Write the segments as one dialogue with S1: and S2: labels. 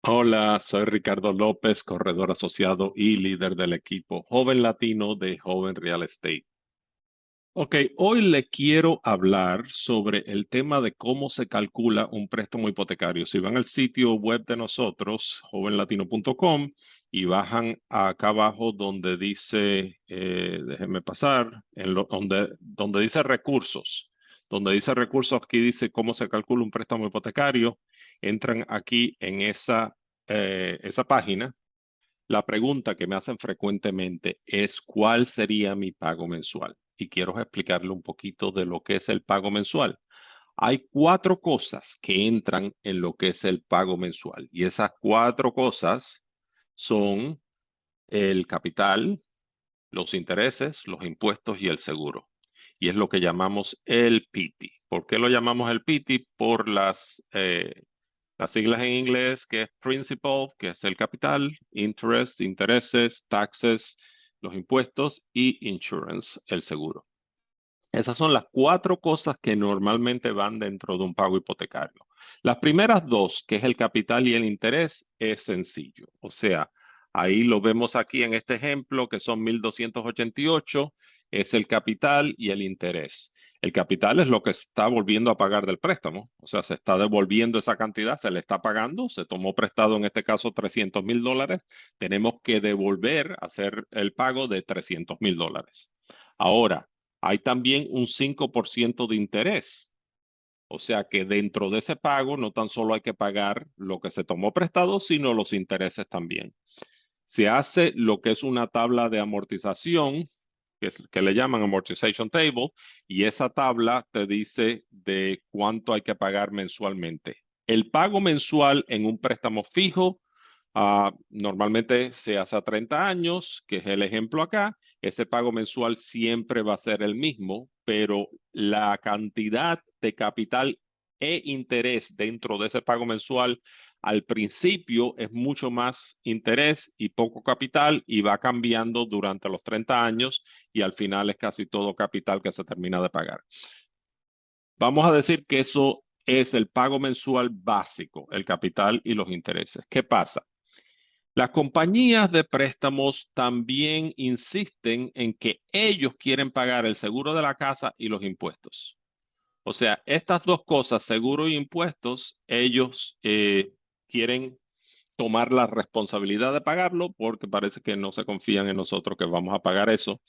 S1: Hola, soy Ricardo López, corredor asociado y líder del equipo Joven Latino de Joven Real Estate. Ok, hoy le quiero hablar sobre el tema de cómo se calcula un préstamo hipotecario. Si van al sitio web de nosotros, jovenlatino.com, y bajan acá abajo donde dice, déjenme pasar, donde dice recursos, aquí dice cómo se calcula un préstamo hipotecario, entran aquí en esa página. La pregunta que me hacen frecuentemente es ¿cuál sería mi pago mensual? Y quiero explicarle un poquito de lo que es el pago mensual. Hay cuatro cosas que entran en lo que es el pago mensual y esas cuatro cosas son el capital, los intereses, los impuestos y el seguro. Y es lo que llamamos el PITI. ¿Por qué lo llamamos el PITI? Por las siglas en inglés, que es principal, que es el capital, interest, intereses, taxes, los impuestos y insurance, el seguro. Esas son las cuatro cosas que normalmente van dentro de un pago hipotecario. Las primeras dos, que es el capital y el interés, es sencillo. O sea, ahí lo vemos aquí en este ejemplo, que son 1,288, es el capital y el interés. El capital es lo que se está volviendo a pagar del préstamo. O sea, se está devolviendo esa cantidad, se le está pagando, se tomó prestado en este caso $300,000. Tenemos que devolver, hacer el pago de $300,000. Ahora, hay también un 5% de interés. O sea que dentro de ese pago no tan solo hay que pagar lo que se tomó prestado, sino los intereses también. Se hace lo que es una tabla de amortización, que le llaman amortization table, y esa tabla te dice de cuánto hay que pagar mensualmente. El pago mensual en un préstamo fijo normalmente se hace a 30 años, que es el ejemplo acá. Ese pago mensual siempre va a ser el mismo, pero la cantidad de capital e interés dentro de ese pago mensual al principio es mucho más interés y poco capital y va cambiando durante los 30 años y al final es casi todo capital que se termina de pagar. Vamos a decir que eso es el pago mensual básico, el capital y los intereses. ¿Qué pasa? Las compañías de préstamos también insisten en que ellos quieren pagar el seguro de la casa y los impuestos. O sea, estas dos cosas, seguro y impuestos, ellos quieren tomar la responsabilidad de pagarlo porque parece que no se confían en nosotros que vamos a pagar eso.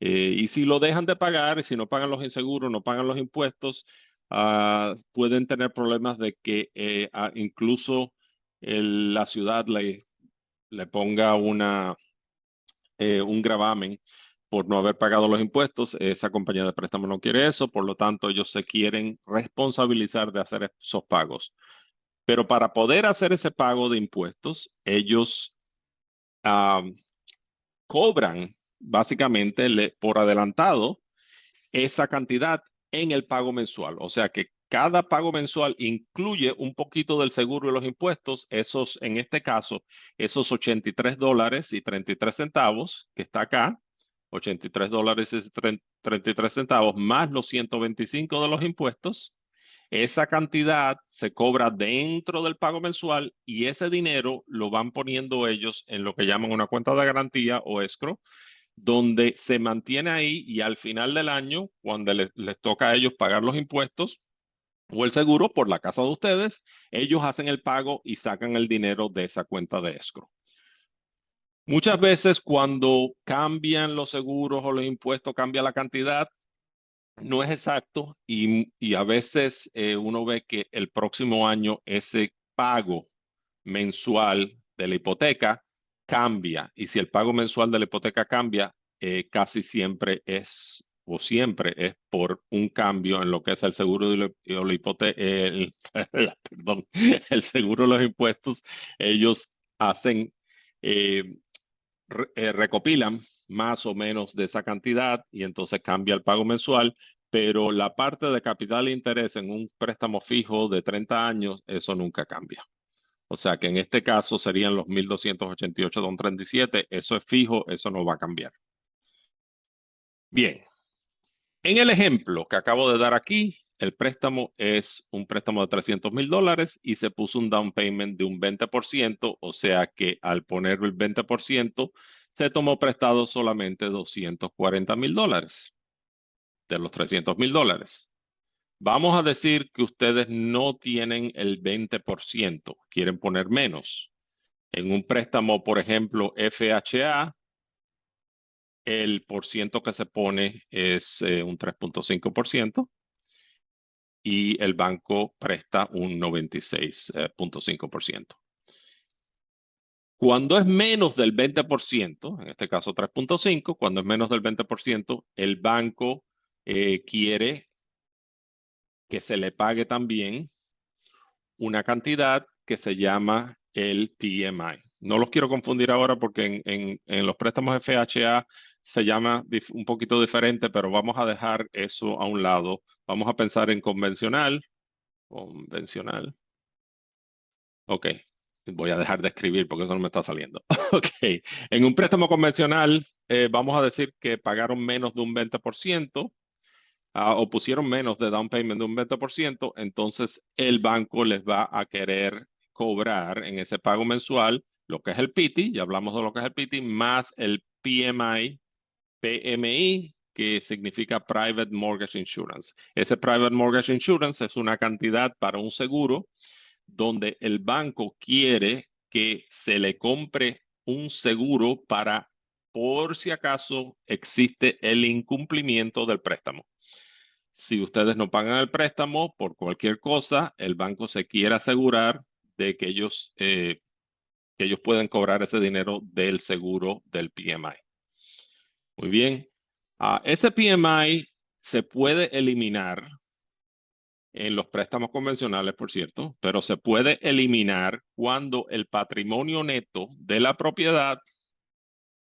S1: Y si lo dejan de pagar, y si no pagan los inseguros, no pagan los impuestos, pueden tener problemas de que incluso la ciudad le ponga un gravamen por no haber pagado los impuestos. Esa compañía de préstamo no quiere eso, por lo tanto ellos se quieren responsabilizar de hacer esos pagos. Pero para poder hacer ese pago de impuestos, ellos ah, cobran básicamente por adelantado esa cantidad en el pago mensual. O sea que cada pago mensual incluye un poquito del seguro y los impuestos, esos, en este caso, esos $83.33 que está acá, $83.33 más los 125 de los impuestos. Esa cantidad se cobra dentro del pago mensual y ese dinero lo van poniendo ellos en lo que llaman una cuenta de garantía o escrow, donde se mantiene ahí y al final del año, cuando les toca a ellos pagar los impuestos o el seguro por la casa de ustedes, ellos hacen el pago y sacan el dinero de esa cuenta de escrow. Muchas veces cuando cambian los seguros o los impuestos, cambia la cantidad, no es exacto y a veces uno ve que el próximo año ese pago mensual de la hipoteca cambia. Y si el pago mensual de la hipoteca cambia, casi siempre es o siempre es por un cambio en lo que es el seguro de la hipoteca, perdón, el seguro de los impuestos. Ellos hacen, eh, recopilan más o menos de esa cantidad y entonces cambia el pago mensual, pero la parte de capital e interés en un préstamo fijo de 30 años, eso nunca cambia. O sea que en este caso serían los 1,288,37. Eso es fijo, eso no va a cambiar. Bien, en el ejemplo que acabo de dar aquí, el préstamo es un préstamo de $300,000 y se puso un down payment de un 20%, o sea que al poner el 20%, se tomó prestado solamente $240,000 de los $300,000. Vamos a decir que ustedes no tienen el 20%, quieren poner menos. En un préstamo, por ejemplo, FHA, el porciento que se pone es un 3.5% y el banco presta un 96.5%. Cuando es menos del 20%, en este caso 3.5%, cuando es menos del 20%, el banco quiere que se le pague también una cantidad que se llama el PMI. No los quiero confundir ahora porque en los préstamos FHA se llama un poquito diferente, pero vamos a dejar eso a un lado. Vamos a pensar en convencional. Convencional. Ok, voy a dejar de escribir porque eso no me está saliendo. Ok, en un préstamo convencional vamos a decir que pagaron menos de un 20%. O pusieron menos de down payment de un 20%, entonces el banco les va a querer cobrar en ese pago mensual lo que es el PITI, ya hablamos de lo que es el PITI, más el PMI, que significa Private Mortgage Insurance. Ese Private Mortgage Insurance es una cantidad para un seguro donde el banco quiere que se le compre un seguro para, por si acaso existe el incumplimiento del préstamo. Si ustedes no pagan el préstamo por cualquier cosa, el banco se quiere asegurar de que ellos pueden cobrar ese dinero del seguro del PMI. Muy bien. Ese PMI se puede eliminar en los préstamos convencionales, por cierto, pero se puede eliminar cuando el patrimonio neto de la propiedad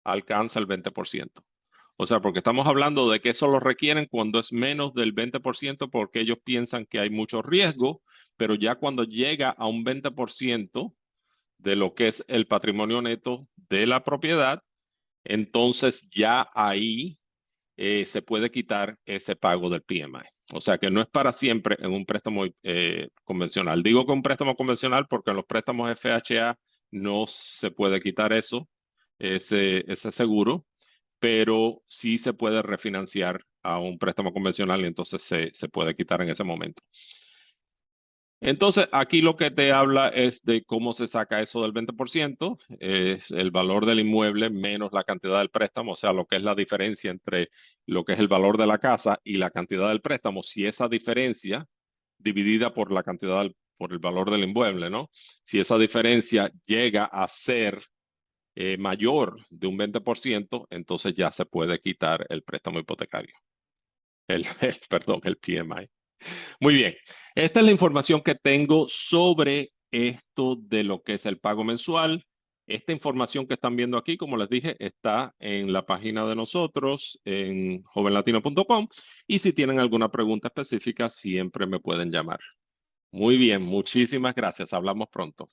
S1: alcanza el 20%. O sea, porque estamos hablando de que eso lo requieren cuando es menos del 20% porque ellos piensan que hay mucho riesgo, pero ya cuando llega a un 20% de lo que es el patrimonio neto de la propiedad, entonces ya ahí se puede quitar ese pago del PMI. O sea que no es para siempre en un préstamo convencional. Digo que un préstamo convencional porque en los préstamos FHA no se puede quitar eso, ese seguro, pero sí se puede refinanciar a un préstamo convencional y entonces se puede quitar en ese momento. Entonces, aquí lo que te habla es de cómo se saca eso del 20%, es el valor del inmueble menos la cantidad del préstamo, o sea, lo que es la diferencia entre lo que es el valor de la casa y la cantidad del préstamo. Si esa diferencia dividida por la cantidad, por el valor del inmueble, ¿no? Si esa diferencia llega a ser mayor de un 20%, entonces ya se puede quitar el préstamo hipotecario. Perdón, el PMI. Muy bien, esta es la información que tengo sobre esto de lo que es el pago mensual. Esta información que están viendo aquí, como les dije, está en la página de nosotros en jovenlatino.com y si tienen alguna pregunta específica, siempre me pueden llamar. Muy bien, muchísimas gracias. Hablamos pronto.